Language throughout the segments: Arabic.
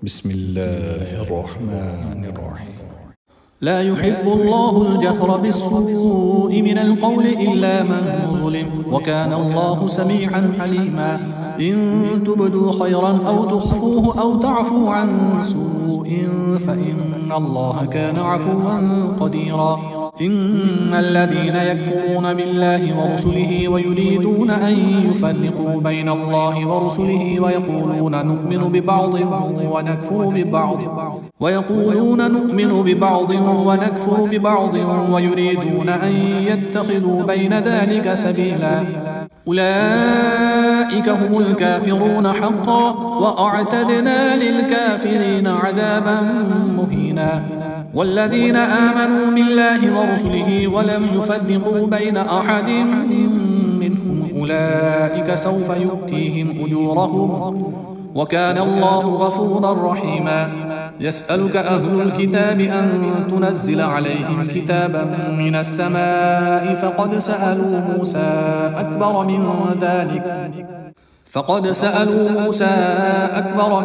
بسم الله الرحمن الرحيم. لا يحب الله الجهر بالسوء من القول إلا من ظلم، وكان الله سميعا عليما. إن تبدوا خيرا أو تخفوه أو تعفوا عن سوء فإن الله كان عفوا قديرا. إن الذين يكفرون بالله ورسله ويريدون أن يفرقوا بين الله ورسله ويقولون نؤمن ببعض ونكفر ببعض ويريدون أن يتخذوا بين ذلك سبيلا، أولئك هم الكافرون حقا، وأعتدنا للكافرين عذابا مهينا. والذين آمنوا بالله ورسله ولم يفرقوا بين أحد منهم أولئك سوف يؤتيهم أجورهم، وكان الله غفورا رحيما. يسألك أهل الكتاب أن تنزل عليهم كتابا من السماء فقد سألوا موسى أكبر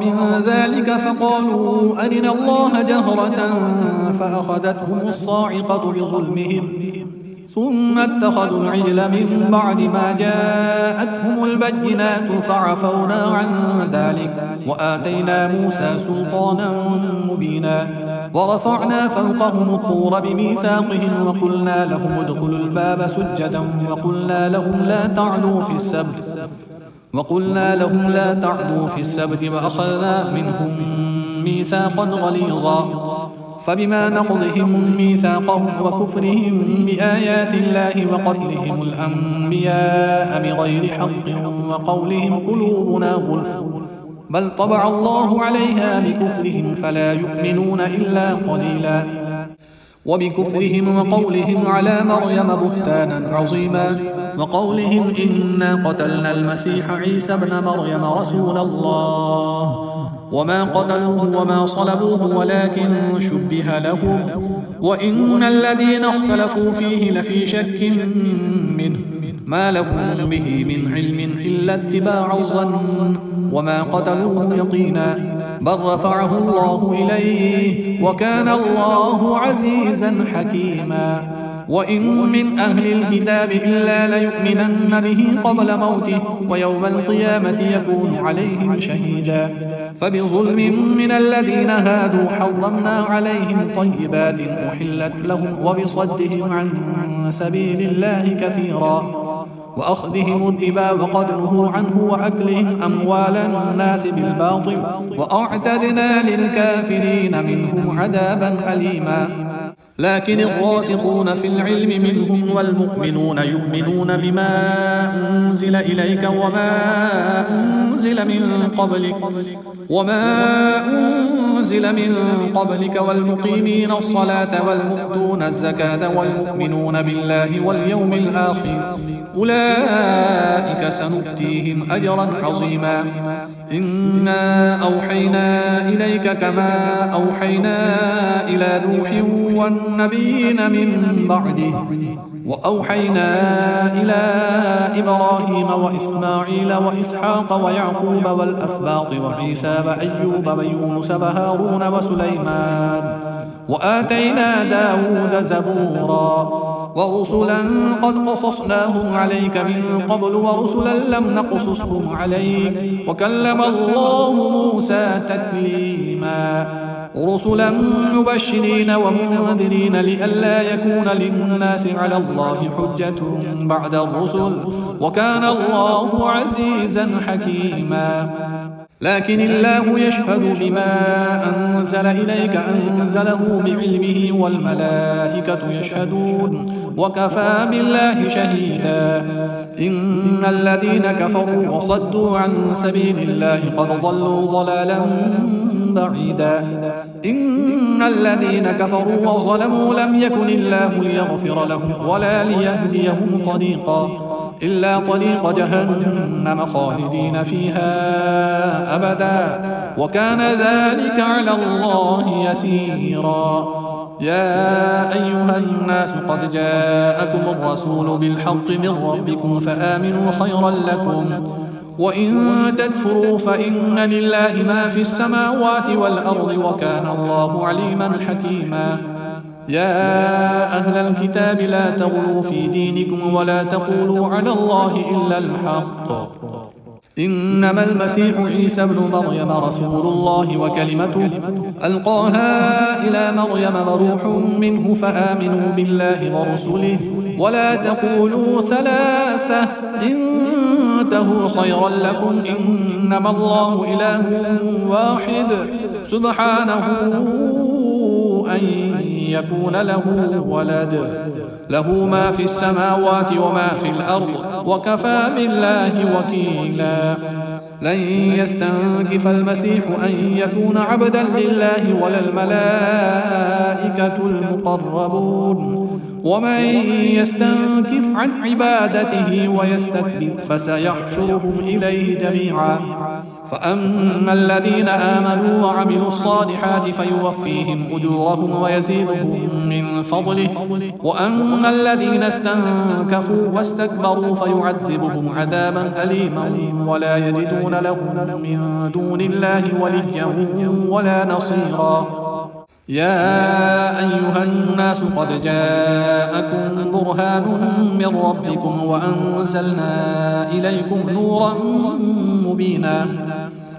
من ذلك فقالوا أرنا الله جهرة فأخذتهم الصاعقة بظلمهم ثم اتخذوا العجل من بعد ما جاءتهم البينات فعفونا عن ذلك وآتينا موسى سلطانا مبينا. ورفعنا فوقهم الطور بميثاقهم وقلنا لهم ادخلوا الباب سجدا وقلنا لهم لا تعدوا في السبت وأخذنا منهم ميثاقا غليظا. فبما نقضهم ميثاقهم وكفرهم بآيات الله وقتلهم الأنبياء بغير حق وقولهم قلوبنا غلف بل طبع الله عليها بكفرهم فلا يؤمنون إلا قليلا. وبكفرهم وقولهم على مريم بهتانا عظيما، وقولهم إنا قتلنا المسيح عيسى ابن مريم رسول الله وما قتلوه وما صلبوه ولكن شبه لهم، وإن الذين اختلفوا فيه لفي شك منه ما لهم به من علم إلا اتباع الظن وما قتلوه يقينا، بل رفعه الله إليه وكان الله عزيزا حكيما. وإن من أهل الكتاب إلا ليؤمنن به قبل موته ويوم القيامة يكون عليهم شهيدا. فبظلم من الذين هادوا حرمنا عليهم طيبات أحلت لهم وبصدهم عن سبيل الله كثيرا وأخذهم الربا وقد نهوا عنه وأكلهم أموال الناس بالباطل وأعتدنا للكافرين منهم عذابا أليما. لكن الراسخون في العلم منهم والمؤمنون يؤمنون بما أنزل إليك وما أنزل من قبلك والمقيمين الصلاة والمؤتون الزكاة والمؤمنون بالله واليوم الآخر أولئك سنؤتيهم أجرا عظيما. إنا أوحينا إليك كما أوحينا إلى نوح والنبيين من بعده وأوحينا إلى إبراهيم وإسماعيل وإسحاق ويعقوب والأسباط وعيسى وأيوب ويونس وهارون وسليمان وآتينا داود زبورا. ورسلا قد قصصناهم عليك من قبل ورسلا لم نقصصهم عليك وكلم الله موسى تكليما. رسلا مبشرين ومنذرين لئلا يكون للناس على الله حجة بعد الرسل وكان الله عزيزا حكيما. لكن الله يشهد بما أنزل إليك أنزله بعلمه والملائكة يشهدون وكفى بالله شهيدا. إن الذين كفروا وصدوا عن سبيل الله قد ضلوا ضلالا بعيدا. إن الذين كفروا وظلموا لم يكن الله ليغفر لهم ولا ليهديهم طريقا إلا طريق جهنم خالدين فيها أبدا وكان ذلك على الله يسيرا. يا أيها الناس قد جاءكم الرسول بالحق من ربكم فآمنوا خيرا لكم وإن تكفروا فإن لله ما في السماوات والأرض وكان الله عليما حكيما. يا أهل الكتاب لا تغلوا في دينكم ولا تقولوا على الله إلا الحق. إنما المسيح عيسى ابن مريم رسول الله وكلمته ألقاها إلى مريم وروح منه فآمنوا بالله ورسله ولا تقولوا ثلاثة انتهوا خيرا لكم إنما الله إله واحد سبحانه أن يكون له ولد له ما في السماوات وما في الأرض وكفى بالله وكيلا. لن يستنكف المسيح أن يكون عبدا لله ولا الملائكة المقربون ومن يستنكف عن عبادته ويستكبر فسيحشرهم إليه جميعا. فأما الذين آمنوا وعملوا الصالحات فيوفيهم أجورهم ويزيدهم من فضله وأما الذين استنكفوا واستكبروا فيعذبهم عذابا أليما ولا يجدون لهم من دون الله وليا ولا نصيرا. يا أيها الناس قد جاءكم برهان من ربكم وأنزلنا إليكم نورا مبينا.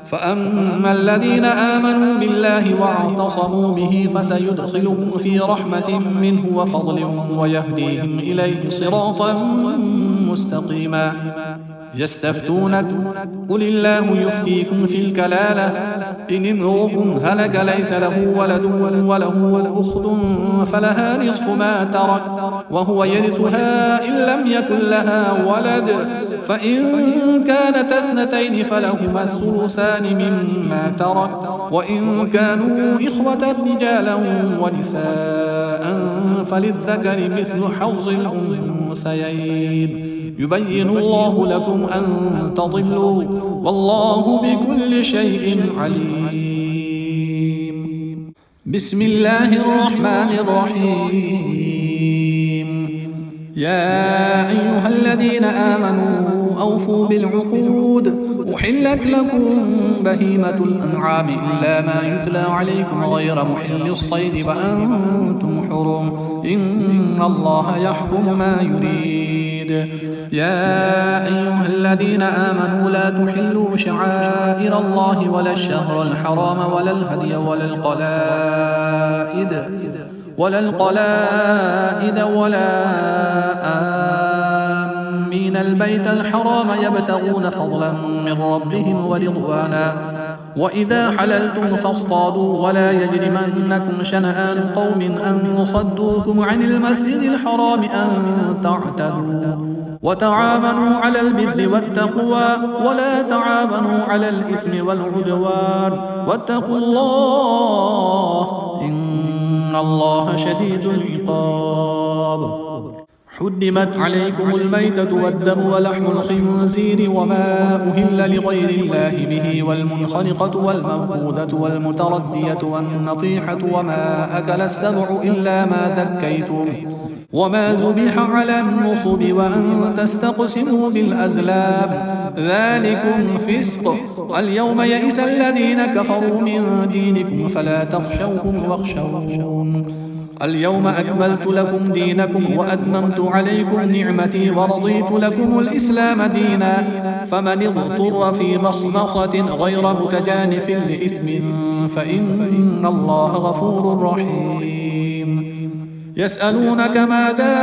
فأما الذين آمنوا بالله واعتصموا به فسيدخلهم في رحمة منه وفضل ويهديهم إليه صراطا مستقيما. يستفتونك قل الله يفتيكم في الكلالة إن امرؤ هلك ليس له ولد وله أخت فلها نصف ما ترك وهو يرثها إن لم يكن لها ولد فإن كانت اثنتين فلهما الثلثان مما ترك وإن كانوا إخوة رجالا ونساء فللذكر مثل حظ الأنثيين. يبين الله لكم أن تضلوا والله بكل شيء عليم. بسم الله الرحمن الرحيم. يا أيها الذين آمنوا أوفوا بالعقود أحلت لكم بهيمة الأنعام إلا ما يتلى عليكم غير محل الصيد وأنتم حرم إن الله يحكم ما يريد. يا أيها الذين آمنوا لا تحلوا شعائر الله ولا الشهر الحرام ولا الهدي ولا القلائد ولا آمين البيت الحرام يبتغون فضلا من ربهم ورضوانا. وإذا حللتم فاصطادوا ولا يجرمنكم شنآن قوم أن صدوكم عن المسجد الحرام أن تعتدوا وتعاونوا على البر والتقوى ولا تعاونوا على الإثم والعدوان واتقوا الله إن الله شديد العقاب. حرمت عليكم الميتة والدم ولحم الخنزير وما أهل لغير الله به والمنخنقة والموقودة والمتردية والنطيحة وما أكل السبع إلا ما ذكيتم وما ذبح على النصب وأن تستقسموا بالأزلام ذلكم فسق. اليوم يئس الذين كفروا من دينكم فلا تخشوهم واخشون. اليوم أكملت لكم دينكم وأتممت عليكم نعمتي ورضيت لكم الإسلام دينا فمن اضطر في مخمصة غير متجانف لإثم فإن الله غفور رحيم. يسألونك ماذا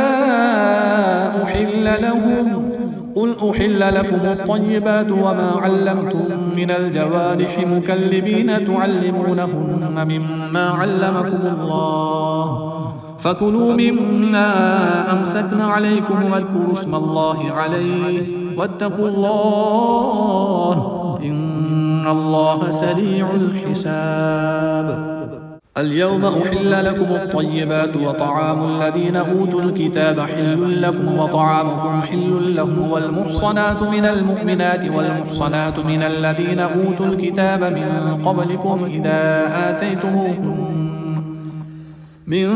أحل لهم قل أحل لكم الطيبات وما علمتم من الجوارح مكلبين تعلمونهن مما علمكم الله فكلوا مما أمسكن عليكم واذكروا اسم الله عليه واتقوا الله إن الله سريع الحساب. اليوم أحل لكم الطيبات وطعام الذين أوتوا الكتاب حل لكم وطعامكم حل لهم والمحصنات من المؤمنات والمحصنات من الذين أوتوا الكتاب من قبلكم من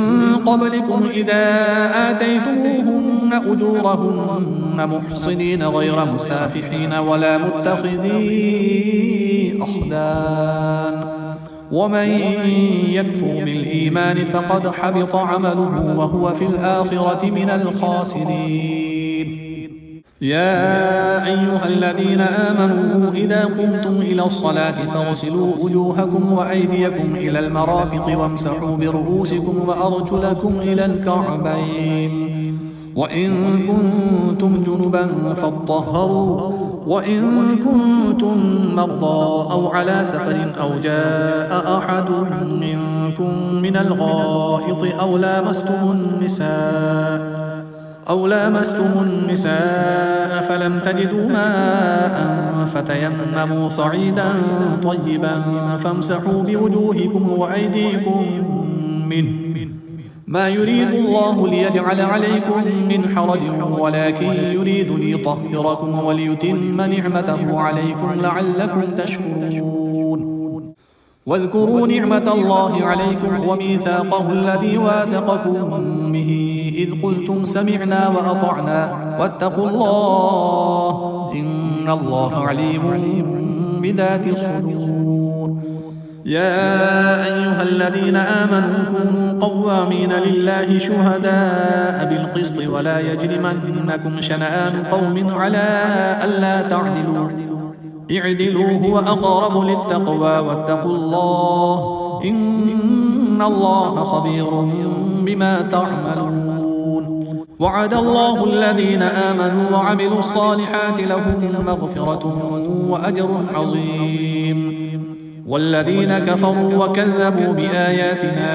قبلكم إذا آتيتموهن أجورهن محصنين غير مسافحين ولا متخذي أخدان ومن يكفر بالإيمان فقد حبط عمله وهو في الآخرة من الخاسرين. يا أيها الذين آمنوا إذا قمتم إلى الصلاة فاغسلوا وجوهكم وأيديكم إلى المرافق وامسحوا برؤوسكم وأرجلكم إلى الكعبين وإن كنتم جنبا فاطهروا وإن كنتم مرضى أو على سفر أو جاء أحد منكم من الغائط أو لامستم النساء فلم تجدوا ماء فتيمموا صعيدا طيبا فامسحوا بوجوهكم وأيديكم منه ما يريد الله ليجعل عليكم من حرج ولكن يريد ليطهركم وليتم نعمته عليكم لعلكم تشكرون. واذكروا نعمة الله عليكم وميثاقه الذي واثقكم به إذ قلتم سمعنا وأطعنا واتقوا الله إن الله عليم بذات الصدور. يا أيها الذين آمنوا كونوا قوامين لله شهداء بالقسط ولا يجرمنكم شنآن قوم على ألا تعدلوا اعدلوا هو أقرب للتقوى واتقوا الله إن الله خبير بما تعملون. وعد الله الذين آمنوا وعملوا الصالحات لهم مغفرة وأجر عظيم والذين كفروا وكذبوا بآياتنا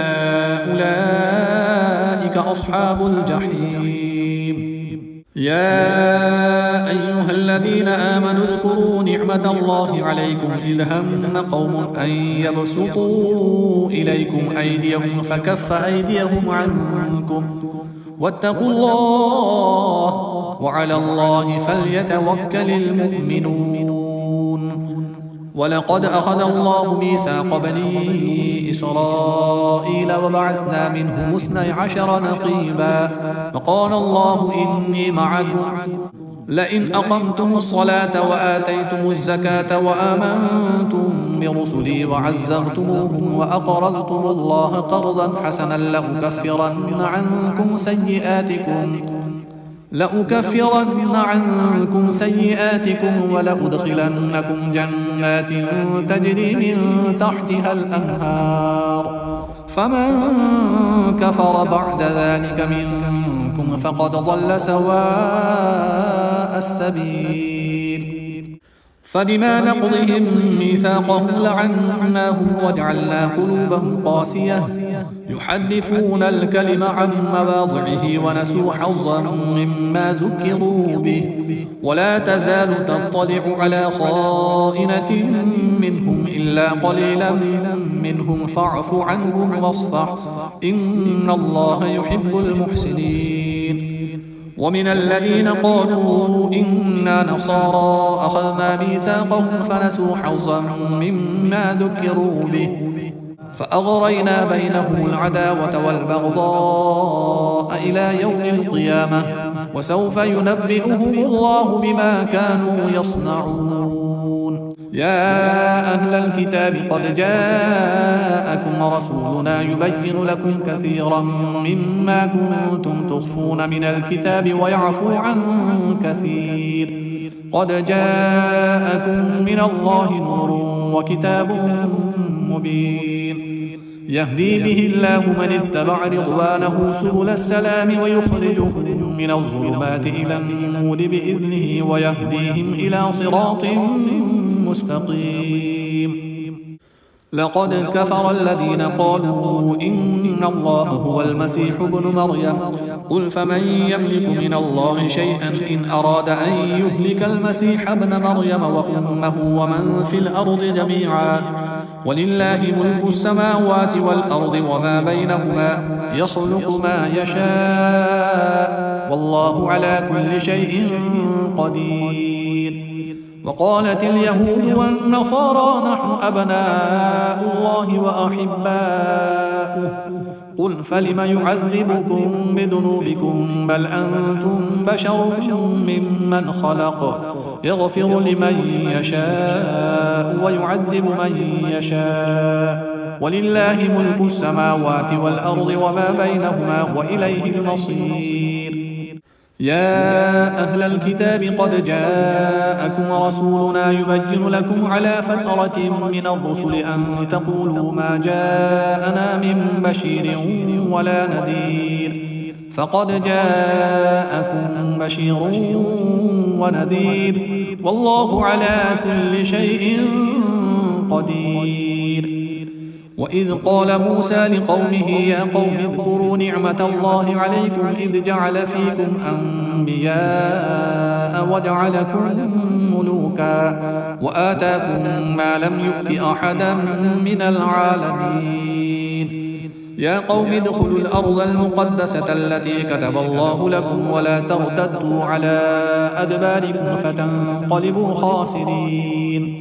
أولئك أصحاب الجحيم. يا أيها الذين آمنوا اذكروا نعمة الله عليكم إذ هم قوم أن يبسطوا إليكم أيديهم فكف أيديهم عنكم واتقوا الله وعلى الله فليتوكل المؤمنون. ولقد أخذ الله ميثاق بني إسرائيل وبعثنا منهم 12 نقيبا وقال الله إني معكم لئن أقمتم الصلاة وآتيتم الزكاة وآمنتم برسلي وعزرتموهم وأقرضتم الله قرضا حسنا لأكفرن عنكم سيئاتكم ولأدخلنكم جنات تجري من تحتها الأنهار فمن كفر بعد ذلك منكم فقد ضل سواء السبيل. فبما نقضهم ميثاقهم لعناهم وجعلنا قلوبهم قاسية يحرفون الكلم عن مواضعه ونسوا حظا مما ذكروا به ولا تزال تطلع على خائنة منهم إلا قليلا منهم فاعف عنهم واصفح إن الله يحب المحسنين. ومن الذين قالوا إنا نصارى أخذنا ميثاقهم فنسوا حظا مما ذكروا به فأغرينا بينهم العداوة والبغضاء إلى يوم القيامة وسوف ينبئهم الله بما كانوا يصنعون. يا أهل الكتاب قد جاءكم رسولنا يبين لكم كثيرا مما كنتم تخفون من الكتاب ويعفو عن كثير قد جاءكم من الله نور وكتاب مبين يهدي به الله من اتبع رضوانه سبل السلام ويخرجهم من الظلمات إلى النور بإذنه ويهديهم إلى صراط مستقيم. لقد كفر الذين قالوا إن الله هو المسيح ابن مريم قل فمن يملك من الله شيئا إن أراد أن يهلك المسيح ابن مريم وأمه ومن في الأرض جميعا ولله ملك السماوات والأرض وما بينهما يخلق ما يشاء والله على كل شيء قدير. وقالت اليهود والنصارى نحن أبناء الله وأحباؤه قل فلم يعذبكم بذنوبكم بل أنتم بشر ممن خلق يغفر لمن يشاء ويعذب من يشاء ولله ملك السماوات والأرض وما بينهما وإليه المصير. يا أهل الكتاب قد جاءكم رسولنا يبين لكم على فترة من الرسل أن تقولوا ما جاءنا من بشير ولا نذير فقد جاءكم بشير ونذير والله على كل شيء قدير. وإذ قال موسى لقومه يا قوم اذكروا نعمة الله عليكم إذ جعل فيكم أنبياء وجعلكم ملوكا وآتاكم ما لم يؤت أحدا من العالمين. يا قوم ادخلوا الأرض المقدسة التي كتب الله لكم ولا ترتدوا على أدباركم فتنقلبوا خاسرين.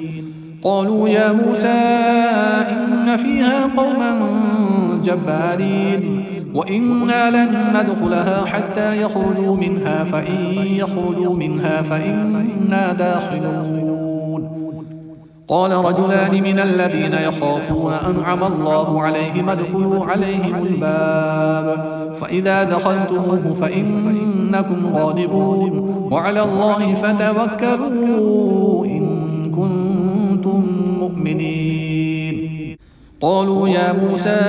قالوا يا موسى إن فيها قوما جبارين وإنا لن ندخلها حتى يخرجوا منها فإن يخرجوا منها فإنا داخلون. قال رجلان من الذين يخافون أنعم الله عليهم ادخلوا عليهم الباب فإذا دخلتموه فإنكم غالبون وعلى الله فتوكلوا إن كنتم مؤمنين. قالوا يا موسى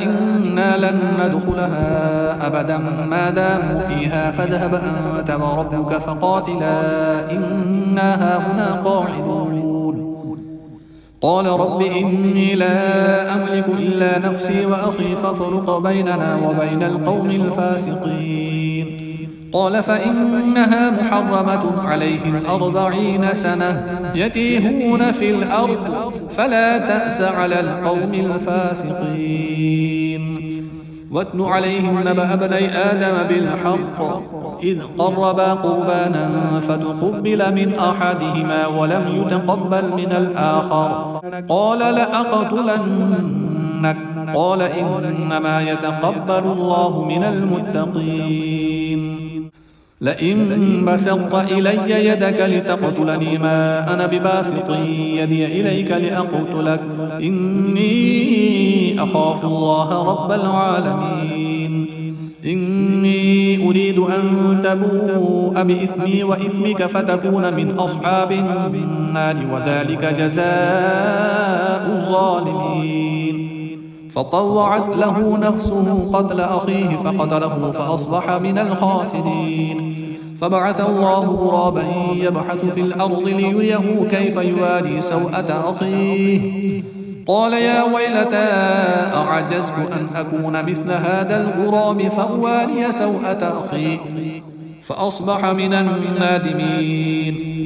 إنا لن ندخلها أبدا ما داموا فيها فاذهب أنت وربك فقاتلا إنا هاهنا قاعدون. قال رب إني لا أملك إلا نفسي وأخي فافرق بيننا وبين القوم الفاسقين. قال فإنها محرمة عليهم 40 سنة يتيهون في الأرض فلا تأس على القوم الفاسقين. واتل عليهم نبأ ابني آدم بالحق إذ قربا قربانا فتقبل من أحدهما ولم يتقبل من الآخر قال لأقتلنك قال إنما يتقبل الله من المتقين. لئن بسطت إلي يدك لتقتلني ما أنا بباسط يدي إليك لأقتلك إني أخاف الله رب العالمين. إني أريد أن تبوء بإثمي وإثمك فتكون من أصحاب النار وذلك جزاء الظالمين. فطوعت له نفسه قتل أخيه فقتله فأصبح من الخاسرين. فبعث الله غرابا يبحث في الأرض ليريه كيف يواري سوءة أخيه قال يا ويلتى أعجزت أن أكون مثل هذا الغراب فأواري سوءة أخي فأصبح من النادمين.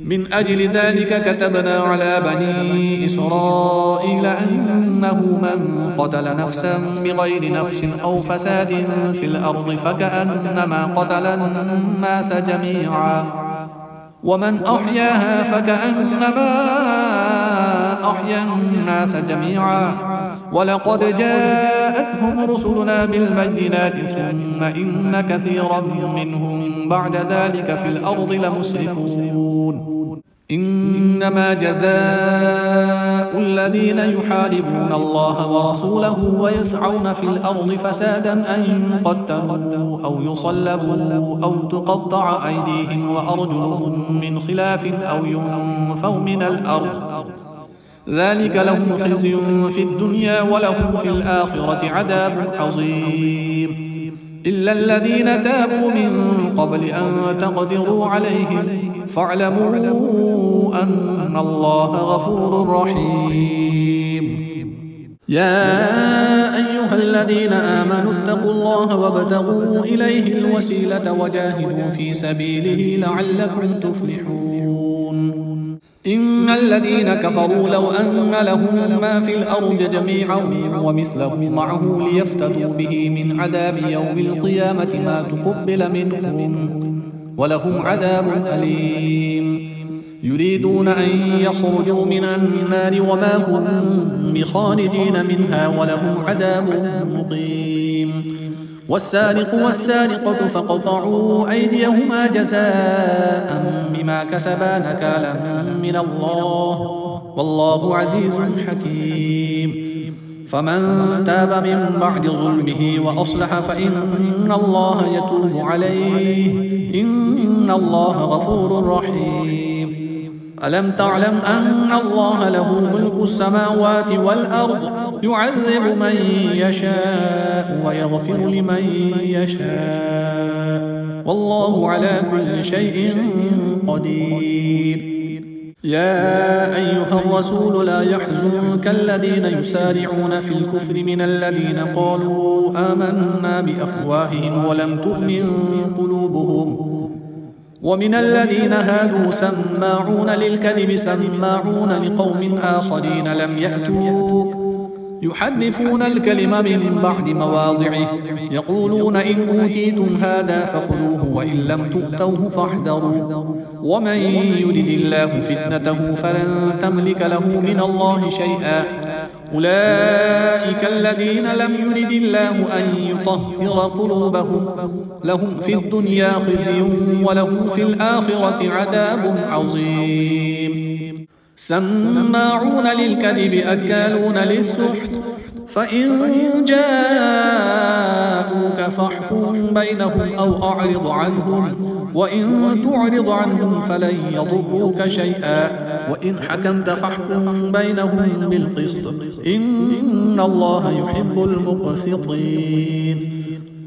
من أجل ذلك كتبنا على بني إسرائيل أنه من قتل نفسا بغير نفس أو فساد في الأرض فكأنما قتل الناس جميعا ومن أحياها فكأنما أحيا الناس جميعا ولقد جاءتهم رسلنا بالبينات ثم إن كثيرا منهم بعد ذلك في الأرض لمسرفون. إنما جزاء الذين يحاربون الله ورسوله ويسعون في الأرض فسادا أن يقتلوا أو يصلبوا أو تقطع أيديهم وأرجلهم من خلاف أو ينفوا من الأرض ذلك لهم خزي في الدنيا ولهم في الآخرة عذاب عظيم. إلا الذين تابوا من قبل أن تقدروا عليهم فاعلموا أن الله غفور رحيم. يا أيها الذين آمنوا اتقوا الله وابتغوا إليه الوسيلة وجاهدوا في سبيله لعلكم تفلحون. إن الذين كفروا لو أن لهم ما في الأرض جميعا ومثله معه ليفتدوا به من عذاب يوم القيامة ما تقبل منهم ولهم عذاب أليم. يريدون أن يخرجوا من النار وما هم بخالدين منها ولهم عذاب مقيم. والسارق والسارقة فاقطعوا أيديهما جزاء بما كسبا نكالا من الله والله عزيز حكيم. فمن تاب من بعد ظلمه وأصلح فإن الله يتوب عليه إن الله غفور رحيم. ألم تعلم أن الله له ملك السماوات والأرض يعذب من يشاء ويغفر لمن يشاء والله على كل شيء قدير. يا أيها الرسول لا يحزنك الذين يسارعون في الكفر من الذين قالوا آمنا بأفواههم ولم تؤمن قلوبهم ومن الذين هادوا سماعون للكذب سماعون لقوم آخرين لم يأتوك يحرفون الكلم من بعد مواضعه يقولون إن أوتيتم هذا فخذوه وإن لم تؤتوه فاحذروا ومن يرد الله فتنته فلن تملك له من الله شيئا أولئك الذين لم يرد الله أن يطهر قلوبهم لهم في الدنيا خزي ولهم في الآخرة عذاب عظيم. سماعون للكذب أكالون للسحت فإن جاءوك فاحكم بينهم أو أعرض عنهم وإن تعرض عنهم فلن يضروك شيئا وإن حكمت فاحكم بينهم بالقسط إن الله يحب المقسطين.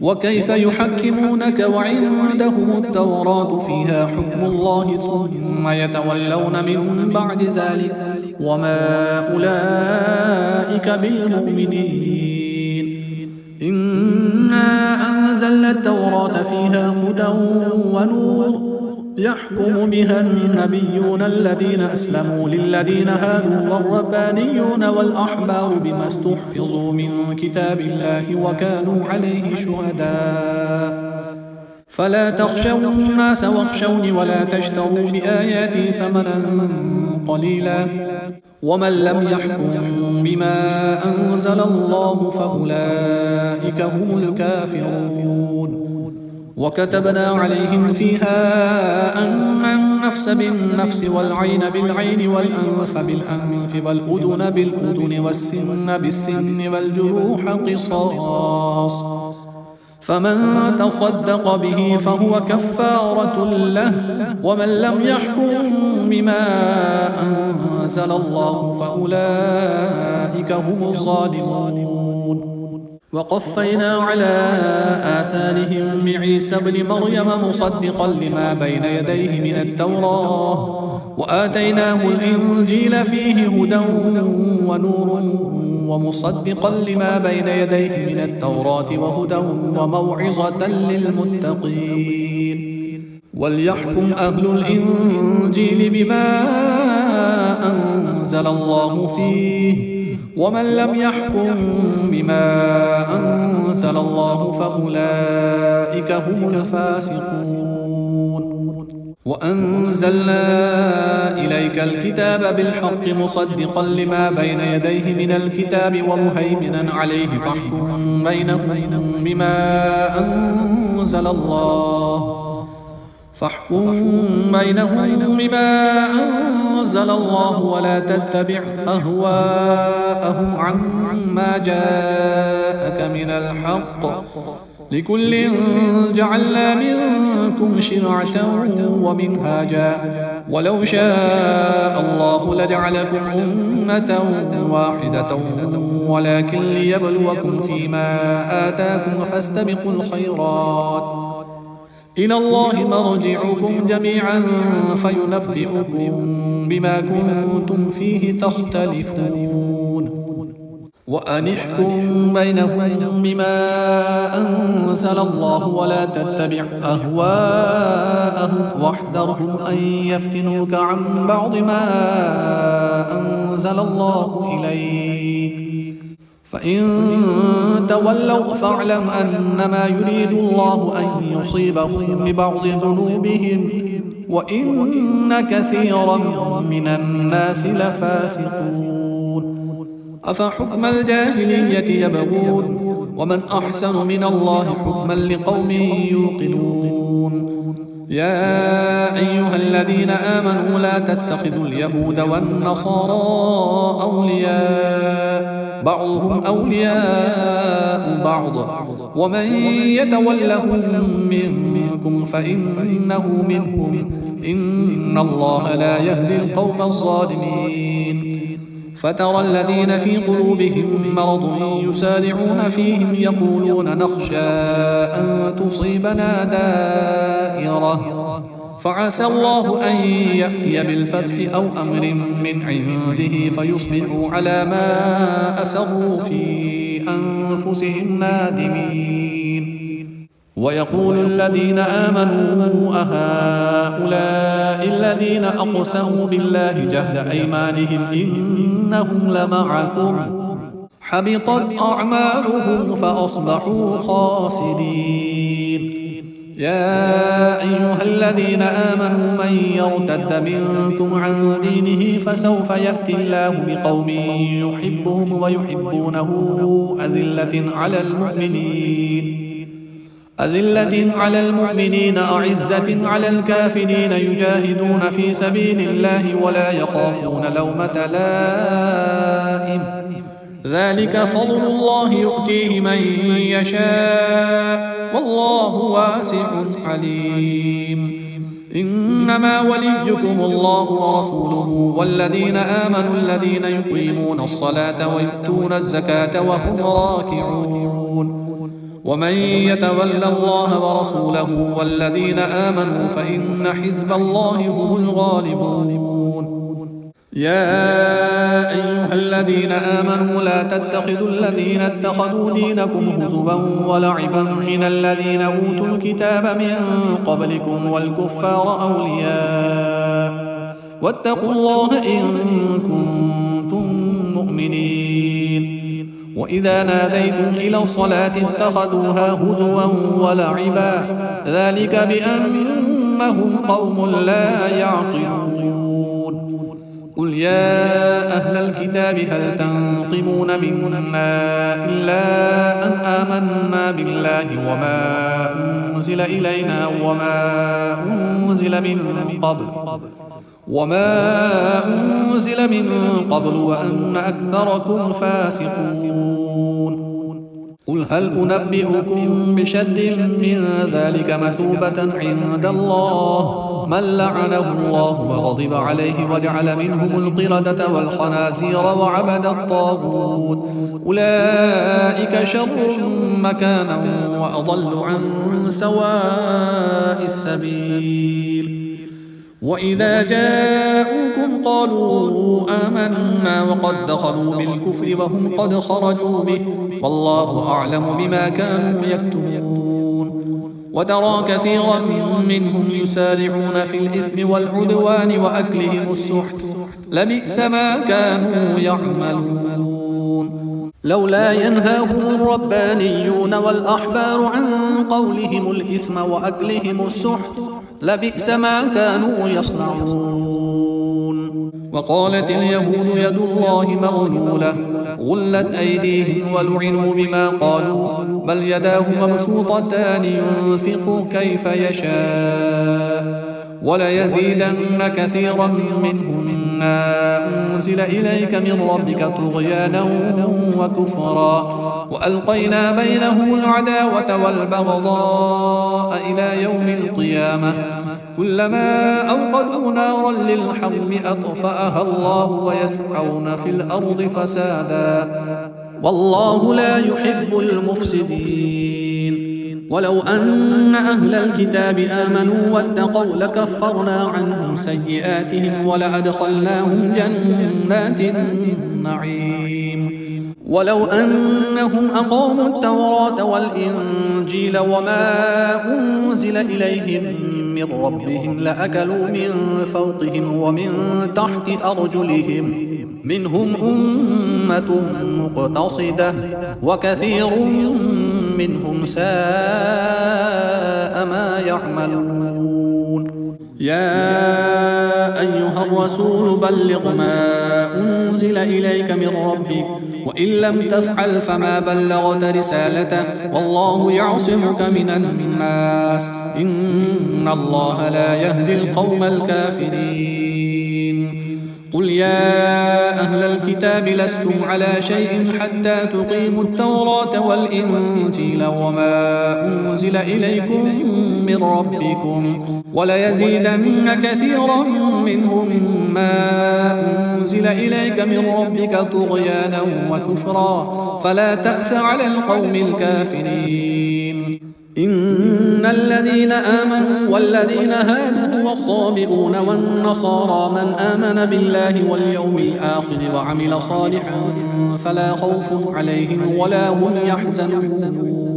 وكيف يحكمونك وعندهم التوراة فيها حكم الله ثم يتولون من بعد ذلك وما أولئك بالمؤمنين. إنا أنزلنا التوراة فيها هدى ونور يحكم بها النبيون الذين أسلموا للذين هادوا والربانيون والأحبار بما استحفظوا من كتاب الله وكانوا عليه شهداء فلا تخشوا الناس واخشوني ولا تشتروا بآياتي ثمنا قليلا ومن لم يحكم بما أنزل الله فأولئك هم الكافرون. وكتبنا عليهم فيها أن النفس بالنفس والعين بالعين والأنف بالأنف والأذن بالأذن والسن بالسن والجروح قصاص فمن تصدق به فهو كفارة له ومن لم يحكم بما أنزل الله فأولئك هم الظالمون. وقفينا على آثارهم بعيسى ابن مريم مصدقا لما بين يديه من التوراة وآتيناه الإنجيل فيه هدى ونور ومصدقا لما بين يديه من التوراة وهدى وموعظة للمتقين. وليحكم أهل الإنجيل بما أنزل الله فيه ومن لم يحكم بما أنزل الله فأولئك هم الفاسقون. وأنزلنا إليك الكتاب بالحق مصدقا لما بين يديه من الكتاب ومهيمنا عليه فاحكم بينهم بما أنزل الله ولا تتبع أهواءهم عما جاءك من الحق لكل جعلنا منكم شرعة ومنهاجا ولو شاء الله لجعلكم أمة واحدة ولكن ليبلوكم فيما آتاكم فاستبقوا الخيرات إلى الله مرجعكم جميعا فينبئكم بما كنتم فيه تختلفون. وأن احكم بينهم بما أنزل الله ولا تتبع أهواءهم واحذرهم أن يفتنوك عن بعض ما أنزل الله إليك فإن تولوا فاعلم أنما يريد الله أن يصيبهم ببعض ذنوبهم وإن كثيرا من الناس لفاسقون. أفحكم الجاهلية يبغون ومن أحسن من الله حكما لقوم يوقنون. يا أيها الذين آمنوا لا تتخذوا اليهود والنصارى أولياء بعضهم أولياء بعض ومن يتولهم منكم فإنه منهم إن الله لا يهدي القوم الظالمين. فترى الذين في قلوبهم مرض يسارعون فيهم يقولون نخشى أن تصيبنا دائرة فعسى الله أن يأتي بالفتح أو أمر من عنده فيصبحوا على ما أسروا في أنفسهم نادمين. ويقول الذين آمنوا أهؤلاء الذين أقسموا بالله جهد أيمانهم إنهم لمعكم حبطت أعمالهم فأصبحوا خاسرين. يا أيها الذين آمنوا من يرتد منكم عن دينه فسوف يأتي الله بقوم يحبهم ويحبونه أذلة على المؤمنين أعزة على الكافرين يجاهدون في سبيل الله ولا يخافون لومة لائم ذلك فضل الله يؤتيه من يشاء والله واسع عليم. إنما وليكم الله ورسوله والذين آمنوا الذين يقيمون الصلاة ويؤتون الزكاة وهم راكعون. ومن يتول الله ورسوله والذين آمنوا فإن حزب الله هم الغالبون. يا أيها الذين آمنوا لا تتخذوا الذين اتخذوا دينكم هزوا ولعبا من الذين أوتوا الكتاب من قبلكم والكفار أولياء واتقوا الله إن كنتم مؤمنين. وإذا ناديتم إلى الصلاة اتخذوها هزوا ولعبا ذلك بأنهم قوم لا يعقلون. قل يا أهل الكتاب هل تنقمون منا إلا أن آمنا بالله وما أنزل إلينا وما أنزل من قبل وأن أكثركم فاسقون. قل هل أنبئكم بشد من ذلك مثوبة عند الله من لعنه الله وغضب عليه وجعل منهم القردة والخنازير وعبد الطاغوت أولئك شر مكانا وأضل عن سواء السبيل. وإذا جاءوكم قالوا آمنا وقد دخلوا بالكفر وهم قد خرجوا به والله أعلم بما كانوا يكتمون. وترى كثيرا منهم يسارعون في الإثم والعدوان وأكلهم السحت لبئس ما كانوا يعملون. لولا ينهاهم الربانيون والأحبار عن قولهم الإثم وأكلهم السحت لبئس ما كانوا يصنعون. وقالت اليهود يد الله مغلولة غلت أيديهم ولعنوا بما قالوا بل يداه مبسوطتان ينفق كيف يشاء وليزيدن كثيرا منهم ما أنزل إليك من ربك طغيانا وكفرا وألقينا بينهم العداوة والبغضاء إلى يوم القيامة كلما أوقدوا نارا للحرب أطفأها الله ويسعون في الأرض فسادا والله لا يحب المفسدين. ولو أن أهل الكتاب آمنوا واتقوا لكفرنا عنهم سيئاتهم ولأدخلناهم جنات النعيم. ولو أنهم أقاموا التوراة والإنجيل وما أنزل إليهم من ربهم لأكلوا من فوقهم ومن تحت أرجلهم منهم أمة مقتصدة وكثير منهم ساء ما يعملون. يا أيها الرسول بلغ ما أنزل إليك من ربك وإن لم تفعل فما بلغت رسالته والله يعصمك من الناس إن الله لا يهدي القوم الكافرين قل يا أهل الكتاب لستم على شيء حتى تقيموا التوراة والإنجيل وما أنزل إليكم من ربكم وليزيدن كثيرا منهم ما أنزل إليك من ربك طغيانا وكفرا فلا تأس على القوم الكافرين إن الذين آمنوا والذين هادوا والصابئون والنصارى من آمن بالله واليوم الآخر وعمل صالحا فلا خوف عليهم ولا هم يحزنون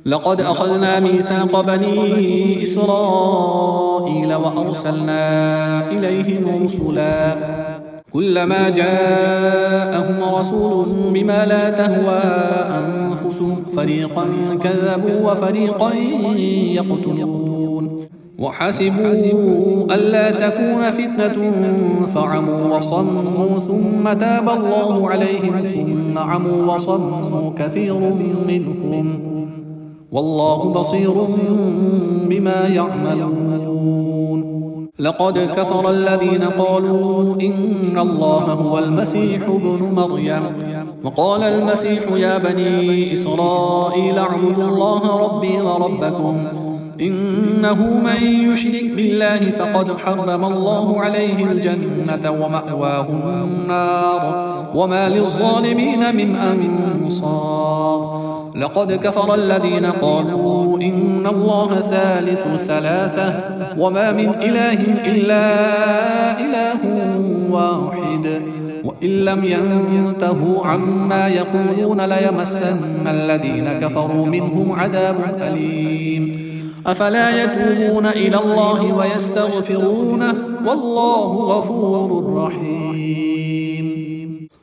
لقد أخذنا ميثاق بني إسرائيل وأرسلنا إليهم رسلا كلما جاءهم رسول بما لا تهوى أنفسهم فريقا كذبوا وفريقا يقتلون وحسبوا ألا تكون فتنة فعموا وصموا ثم تاب الله عليهم ثم عموا وصموا كثير منهم والله بصير بما يعملون لقد كفر الذين قالوا إن الله هو المسيح ابن مريم وقال المسيح يا بني إسرائيل اعبدوا الله ربي وربكم إنه من يشرك بالله فقد حرم الله عليه الجنة ومأواه النار وما للظالمين من أنصار لقد كفر الذين قالوا إن الله ثالث ثلاثة وما من إله إلا إله واحد وإن لم ينتهوا عما يقولون ليمسن الذين كفروا منهم عذاب أليم أفلا يتوبون إلى الله ويستغفرونه والله غفور رحيم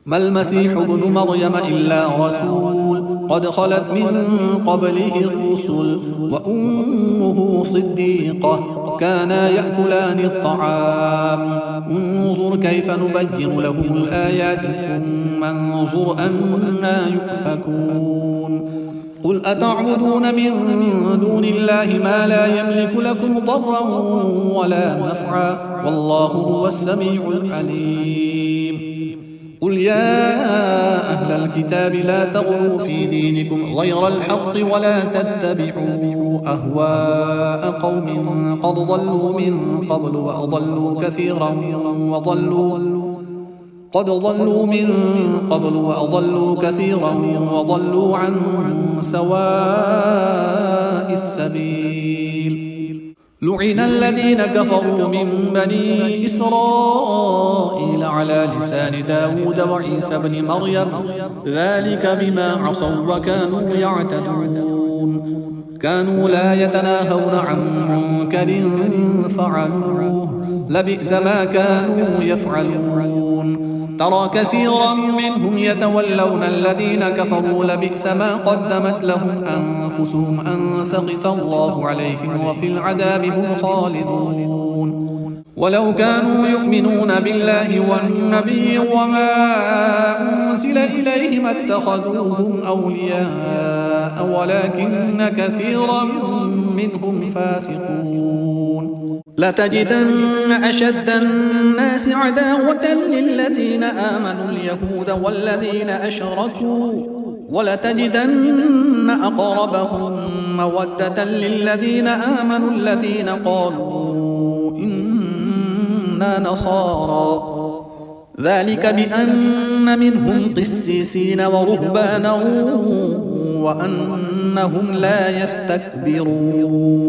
ما المسيح ابن مريم إلا رسول قد خلت من قبله الرسل وأمه صديقة كانا يأكلان الطعام انظر كيف نبين لهم الآيات ثم انظر أنا يؤفكون قل أتعبدون من دون الله ما لا يملك لكم ضرا ولا نفعا والله هو السميع العليم قل يا أهل الكتاب لا تغلوا في دينكم غير الحق ولا تتبعوا أهواء قوم قد ضلوا من قبل وأضلوا كثيرا وضلوا عن سواء السبيل لعن الذين كفروا من بني إسرائيل على لسان داود وعيسى بن مريم ذلك بما عصوا وكانوا يعتدون كانوا لا يتناهون عن منكر فعلوه لبئس ما كانوا يفعلون ترى كثيرا منهم يتولون الذين كفروا لبئس ما قدمت لهم أنفسهم أن سخط الله عليهم وفي العذاب هم خالدون ولو كانوا يؤمنون بالله والنبي وما أنزل إليه ما اتخذوهم أولياء ولكن كثيرا منهم فاسقون لتجدن أشد الناس عداوة للذين آمنوا اليهود والذين أشركوا ولتجدن أقربهم مودة للذين آمنوا الذين قالوا إنا نصارى ذلك بأن منهم قسيسين ورهبانا وأنهم لا يستكبرون